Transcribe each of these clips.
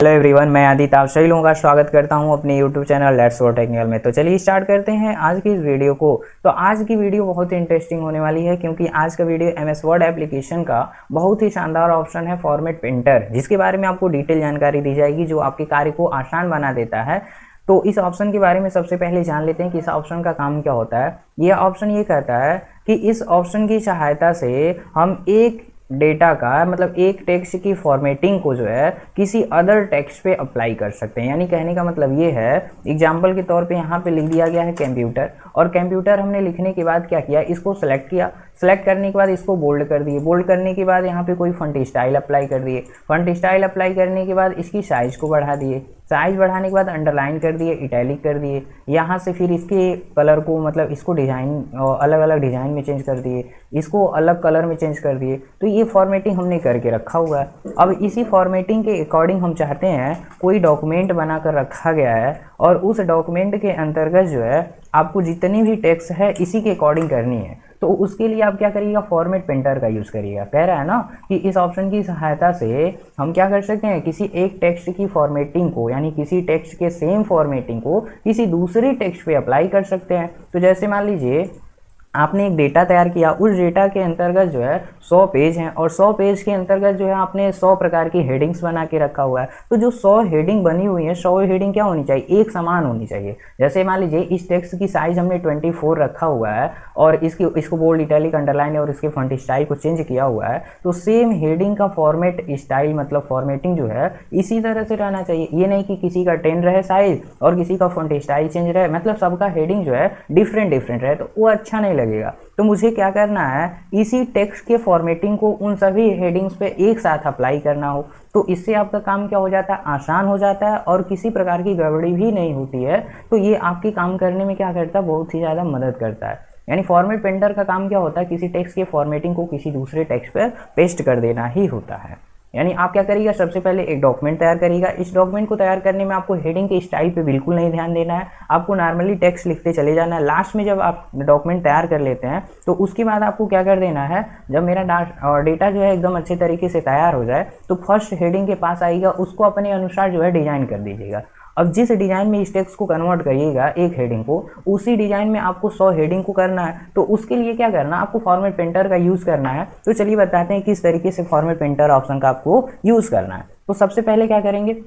Hello everyone, मैं आदित्य आप सभी लोगों का स्वागत करता हूं अपने YouTube channel let's go technical में। तो चलिए स्टार्ट करते हैं आज की इस वीडियो को। तो आज की वीडियो बहुत ही इंटरेस्टिंग होने वाली है क्योंकि आज का वीडियो एमएस वर्ड एप्लीकेशन का बहुत ही शानदार ऑप्शन है फॉर्मेट पेंटर, जिसके बारे में आपको डिटेल जानकारी दी जाएगी जो आपके कार्य को आसान बना देता है। तो इस ऑप्शन के बारे में सबसे पहले जान लेते हैं कि इस ऑप्शन का काम क्या होता है। यह ऑप्शन ये कहता है कि इस ऑप्शन की सहायता से हम एक डेटा का मतलब एक टेक्स्ट की फॉर्मेटिंग को जो है किसी अदर टेक्स्ट पे अप्लाई कर सकते हैं। यानी कहने का मतलब ये है, एग्जाम्पल के तौर पे यहाँ पे लिख दिया गया है कंप्यूटर, और कंप्यूटर हमने लिखने के बाद क्या किया, इसको सेलेक्ट किया। सेलेक्ट करने के बाद इसको बोल्ड कर दिए। बोल्ड करने के बाद यहाँ पे कोई फॉन्ट स्टाइल अप्लाई कर दिए। फॉन्ट स्टाइल अप्लाई करने के बाद इसकी साइज को बढ़ा दिए। साइज बढ़ाने के बाद अंडरलाइन कर दिए, इटैलिक कर दिए। यहाँ से फिर इसके कलर को मतलब इसको डिज़ाइन अलग अलग डिज़ाइन में चेंज कर दिए, इसको अलग कलर में चेंज कर दिए। तो ये फॉर्मेटिंग हमने करके रखा हुआ है। अब इसी फॉर्मेटिंग के अकॉर्डिंग हम चाहते हैं कोई डॉक्यूमेंट बनाकर रखा गया है और उस डॉक्यूमेंट के अंतर्गत जो है आपको जितनी भी टेक्स्ट है इसी के अकॉर्डिंग करनी है। तो उसके लिए आप क्या करिएगा, फॉर्मेट पेंटर का यूज़ करिएगा। कह रहा है ना कि इस ऑप्शन की सहायता से हम क्या कर सकते हैं, किसी एक टेक्स्ट की फॉर्मेटिंग को यानी किसी टेक्स्ट के सेम फॉर्मेटिंग को किसी दूसरे टेक्स्ट पे अप्लाई कर सकते हैं। तो जैसे मान लीजिए आपने एक डेटा तैयार किया, उस डेटा के अंतर्गत जो है 100 पेज हैं और 100 पेज के अंतर्गत जो है आपने 100 प्रकार की हेडिंग्स बना के रखा हुआ है। तो जो 100 हेडिंग बनी हुई है, 100 हेडिंग क्या होनी चाहिए, एक समान होनी चाहिए। जैसे मान लीजिए इस टेक्स्ट की साइज हमने 24 रखा हुआ है और इसको बोल्ड, इटैलिक, अंडरलाइन और इसके फॉन्ट स्टाइल को चेंज किया हुआ है। तो सेम हेडिंग का फॉर्मेट स्टाइल मतलब फॉर्मेटिंग जो है इसी तरह से रहना चाहिए। ये नहीं कि किसी का 10 रहे साइज और किसी का फॉन्ट स्टाइल चेंज रहे, मतलब सबका हेडिंग जो है डिफरेंट रहे, तो वो अच्छा नहीं लगेगा। तो मुझे क्या करना है, इसी टेक्स्ट के फॉर्मेटिंग को उन सभी हेडिंग्स पे एक साथ अप्लाई करना हो। तो इससे आपका काम क्या हो जाता है, आसान हो जाता है और किसी प्रकार की गड़बड़ी भी नहीं होती है। तो ये आपके काम करने में क्या करता है, बहुत ही ज़्यादा मदद करता है। यानी फॉर्मेट पेंटर का काम क्या होता है, किसी टेक्स्ट के फॉर्मेटिंग को किसी दूसरे टेक्स्ट पर पेस्ट कर देना ही होता है। यानी आप क्या करिएगा, सबसे पहले एक डॉक्यूमेंट तैयार करिएगा। इस डॉक्यूमेंट को तैयार करने में आपको हेडिंग के स्टाइल पे बिल्कुल नहीं ध्यान देना है, आपको नॉर्मली टेक्स्ट लिखते चले जाना है। लास्ट में जब आप डॉक्यूमेंट तैयार कर लेते हैं तो उसके बाद आपको क्या कर देना है, जब मेरा डेटा जो है एकदम अच्छे तरीके से तैयार हो जाए तो फर्स्ट हेडिंग के पास आएगा, उसको अपने अनुसार जो है डिजाइन कर दीजिएगा। अब जिस डिज़ाइन में इस टेक्स्ट को कन्वर्ट करिएगा एक हेडिंग को, उसी डिज़ाइन में आपको 100 हेडिंग को करना है। तो उसके लिए क्या करना है, आपको फॉर्मेट पेंटर का यूज़ करना है। तो चलिए बताते हैं किस तरीके से फॉर्मेट पेंटर ऑप्शन का आपको यूज़ करना है। तो सबसे पहले क्या करेंगे,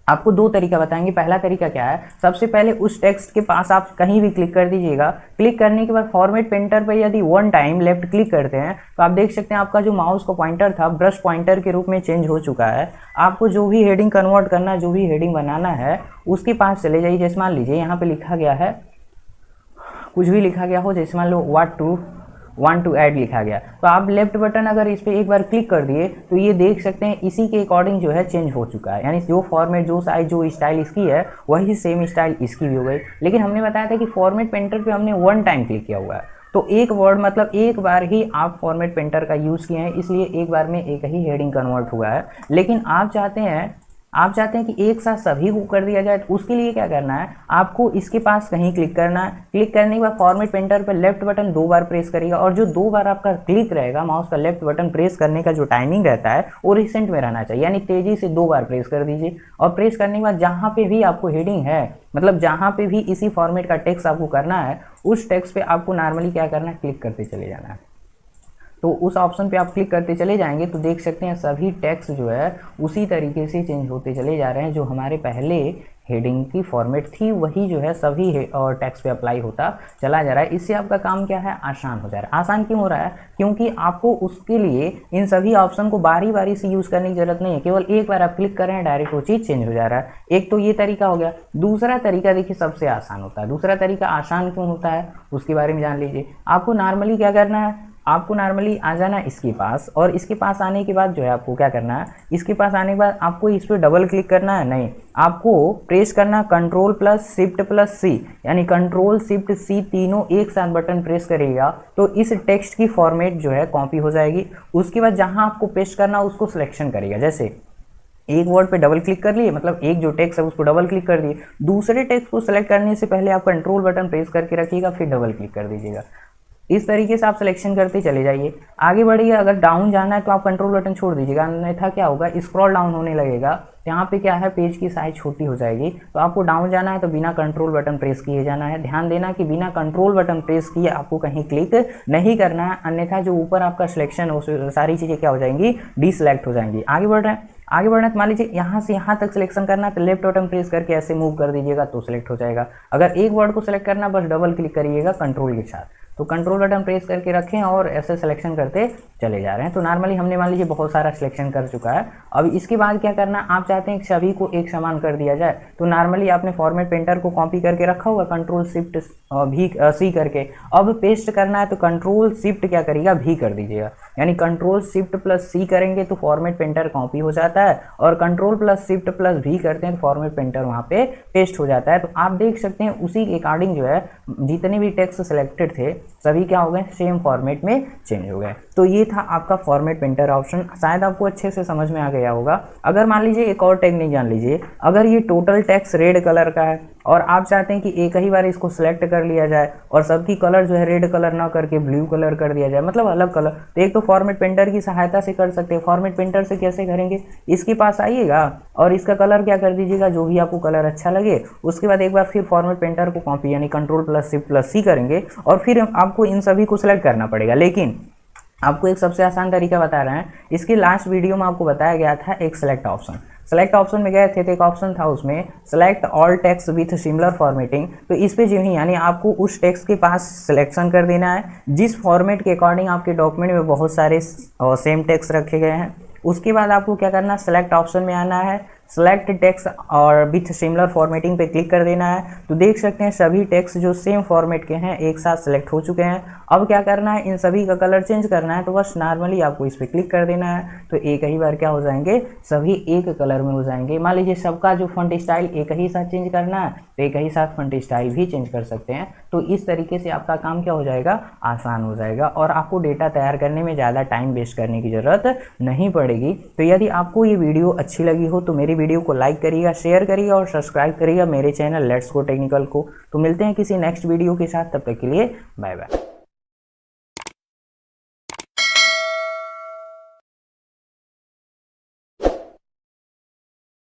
आपको दो तरीका बताएंगे। पहला तरीका क्या है, सबसे पहले उस टेक्स्ट के पास आप कहीं भी क्लिक कर दीजिएगा। क्लिक करने के बाद फॉर्मेट पेंटर पर यदि वन टाइम लेफ्ट क्लिक करते हैं तो आप देख सकते हैं आपका जो माउस का पॉइंटर था ब्रश पॉइंटर के रूप में चेंज हो चुका है। आपको जो भी हेडिंग कन्वर्ट करना है, जो भी हेडिंग बनाना है, उसके पास चले जाइए। जैसे मान लीजिए यहाँ पे लिखा गया है, कुछ भी लिखा गया हो, जैसे मान लो वांट टू ऐड लिखा गया, तो आप लेफ्ट बटन अगर इस पर एक बार क्लिक कर दिए तो ये देख सकते हैं इसी के अकॉर्डिंग जो है चेंज हो चुका है। यानी जो फॉर्मेट, जो साइज, जो स्टाइल इसकी है वही सेम स्टाइल इसकी भी हो गई। लेकिन हमने बताया था कि फॉर्मेट पेंटर पे हमने वन टाइम क्लिक किया हुआ है, तो एक वर्ड मतलब एक बार ही आप फॉर्मेट पेंटर का यूज़ किए हैं, इसलिए एक बार में एक ही हेडिंग कन्वर्ट हुआ है। लेकिन आप चाहते हैं कि एक साथ सभी को कर दिया जाए, तो उसके लिए क्या करना है, आपको इसके पास कहीं क्लिक करना है। क्लिक करने के बाद फॉर्मेट पेंटर पर लेफ्ट बटन 2 बार प्रेस करिएगा और जो 2 बार आपका क्लिक रहेगा, माउस का लेफ्ट बटन प्रेस करने का जो टाइमिंग रहता है वो रिसेंट में रहना चाहिए। यानी तेजी से 2 बार प्रेस कर दीजिए और प्रेस करने के बाद जहाँ पे भी आपको हेडिंग है, मतलब जहाँ पे भी इसी फॉर्मेट का टेक्स्ट आपको करना है, उस टेक्स्ट पे आपको नॉर्मली क्या करना है, क्लिक करते चले जाना है। तो उस ऑप्शन पे आप क्लिक करते चले जाएंगे तो देख सकते हैं सभी टेक्स्ट जो है उसी तरीके से चेंज होते चले जा रहे हैं। जो हमारे पहले हेडिंग की फॉर्मेट थी वही जो है सभी टेक्स्ट पे अप्लाई होता चला जा रहा है। इससे आपका काम क्या है, आसान हो जा रहा है। आसान क्यों हो रहा है, क्योंकि आपको उसके लिए इन सभी ऑप्शन को बारी बारी से यूज़ करने की जरूरत नहीं है। केवल एक बार आप क्लिक कर रहे हैं, डायरेक्ट वो चीज़ चेंज हो जा रहा है। एक तो ये तरीका हो गया। दूसरा तरीका देखिए सबसे आसान होता है। दूसरा तरीका आसान क्यों होता है उसके बारे में जान लीजिए। आपको नॉर्मली क्या करना है, आपको नॉर्मली आ जाना है इसके पास, और इसके पास आने के बाद जो है आपको क्या करना है, इसके पास आने के बाद आपको इस पर डबल क्लिक करना है, नहीं, आपको प्रेस करना कंट्रोल प्लस शिफ्ट प्लस सी, यानी कंट्रोल शिफ्ट सी तीनों एक साथ बटन प्रेस करिएगा तो इस टेक्स्ट की फॉर्मेट जो है कॉपी हो जाएगी। उसके बाद जहां आपको पेस्ट करना उसको सिलेक्शन करिएगा। जैसे एक वर्ड पे डबल क्लिक कर लिए, मतलब एक जो टेक्स्ट है उसको डबल क्लिक कर दिए। दूसरे टेक्स्ट को सिलेक्ट करने से पहले आप कंट्रोल बटन प्रेस करके रखिएगा, फिर डबल क्लिक कर दीजिएगा। इस तरीके से आप सिलेक्शन करते चले जाइए, आगे बढ़िए। अगर डाउन जाना है तो आप कंट्रोल बटन छोड़ दीजिएगा, अन्यथा क्या होगा, स्क्रॉल डाउन होने लगेगा। यहाँ पे क्या है, पेज की साइज छोटी हो जाएगी। तो आपको डाउन जाना है तो बिना कंट्रोल बटन प्रेस किए जाना है। ध्यान देना कि बिना कंट्रोल बटन प्रेस किए आपको कहीं क्लिक नहीं करना है, अन्यथा जो ऊपर आपका सिलेक्शन हो सारी चीज़ें क्या हो जाएंगी, डिसलेक्ट हो जाएंगी। आगे बढ़ रहे हैं, आगे बढ़ना है तो मान लीजिए यहाँ से यहाँ तक सिलेक्शन करना है तो लेफ्ट बटन प्रेस करके ऐसे मूव कर दीजिएगा तो सिलेक्ट हो जाएगा। अगर एक वर्ड को सिलेक्ट करना बस डबल क्लिक करिएगा कंट्रोल के साथ, तो कंट्रोल बटन प्रेस करके रखें और ऐसे सिलेक्शन करते चले जा रहे हैं। तो नॉर्मली हमने मान लीजिए बहुत सारा सिलेक्शन कर चुका है। अब इसके बाद क्या करना, आप चाहते हैं कि सभी को एक समान कर दिया जाए, तो नॉर्मली आपने फॉर्मेट पेंटर को कॉपी करके रखा होगा कंट्रोल शिफ्ट भी सी करके। अब पेस्ट करना है तो कंट्रोल शिफ्ट क्या करिएगा, भी कर दीजिएगा, यानी कंट्रोल शिफ्ट प्लस सी करेंगे तो फॉर्मेट पेंटर कॉपी हो जाता है, और कंट्रोल प्लस शिफ्ट प्लस भी करते हैं तो फॉर्मेट पेंटर वहाँ पे पेस्ट हो जाता है। तो आप देख सकते हैं उसी के अकॉर्डिंग जो है जितने भी टेक्स्ट सिलेक्टेड थे सभी क्या हो गए, सेम फॉर्मेट में चेंज हो गए। तो ये था आपका फॉर्मेट पेंटर ऑप्शन, शायद आपको अच्छे से समझ में आ गया होगा। अगर मान लीजिए एक और टेक्निक जान लीजिए, अगर ये टोटल टेक्स्ट रेड कलर का है और आप चाहते हैं कि एक ही बार इसको सिलेक्ट कर लिया जाए और सबकी कलर जो है रेड कलर ना करके ब्लू कलर कर दिया जाए, मतलब अलग कलर, तो एक तो फॉर्मेट पेंटर की सहायता से कर सकते हैं। फॉर्मेट पेंटर से कैसे करेंगे, इसके पास आइएगा और इसका कलर क्या कर दीजिएगा, जो भी आपको कलर अच्छा लगे। उसके बाद एक बार फिर फॉर्मेट पेंटर को कॉपी यानी कंट्रोल प्लस शिफ्ट प्लस सी करेंगे और फिर आपको इन सभी को सिलेक्ट करना पड़ेगा। लेकिन आपको एक सबसे आसान तरीका बता रहे हैं, इसकी लास्ट वीडियो में आपको बताया गया था एक सेलेक्ट ऑप्शन। सेलेक्ट ऑप्शन में गए थे तो एक ऑप्शन था उसमें select all text with similar formatting. तो इस पे जो ही यानी आपको उस टेक्स्ट के पास सिलेक्शन कर देना है जिस फॉर्मेट के अकॉर्डिंग आपके डॉक्यूमेंट में बहुत सारे सेम टेक्स्ट रखे गए हैं। उसके बाद आपको क्या करना है, सेलेक्ट ऑप्शन में आना है, सेलेक्ट टेक्स्ट और विथ सिमिलर फॉर्मेटिंग पे क्लिक कर देना है। तो देख सकते हैं सभी टेक्स्ट जो सेम फॉर्मेट के हैं एक साथ सेलेक्ट हो चुके हैं। अब क्या करना है, इन सभी का कलर चेंज करना है, तो बस नॉर्मली आपको इस पर क्लिक कर देना है, तो एक ही बार क्या हो जाएंगे, सभी एक कलर में हो जाएंगे। मान लीजिए सबका जो फॉन्ट स्टाइल एक ही साथ चेंज करना है तो एक ही साथ फॉन्ट स्टाइल भी चेंज कर सकते हैं। तो इस तरीके से आपका काम क्या हो जाएगा, आसान हो जाएगा और आपको डेटा तैयार करने में ज़्यादा टाइम वेस्ट करने की ज़रूरत नहीं पड़ेगी। तो यदि आपको ये वीडियो अच्छी लगी हो तो मेरी वीडियो को लाइक करिएगा, शेयर करिएगा और सब्सक्राइब करिएगा मेरे चैनल लेट्स गो टेक्निकल को। तो मिलते हैं किसी नेक्स्ट वीडियो के साथ, तब तक के लिए बाय बाय।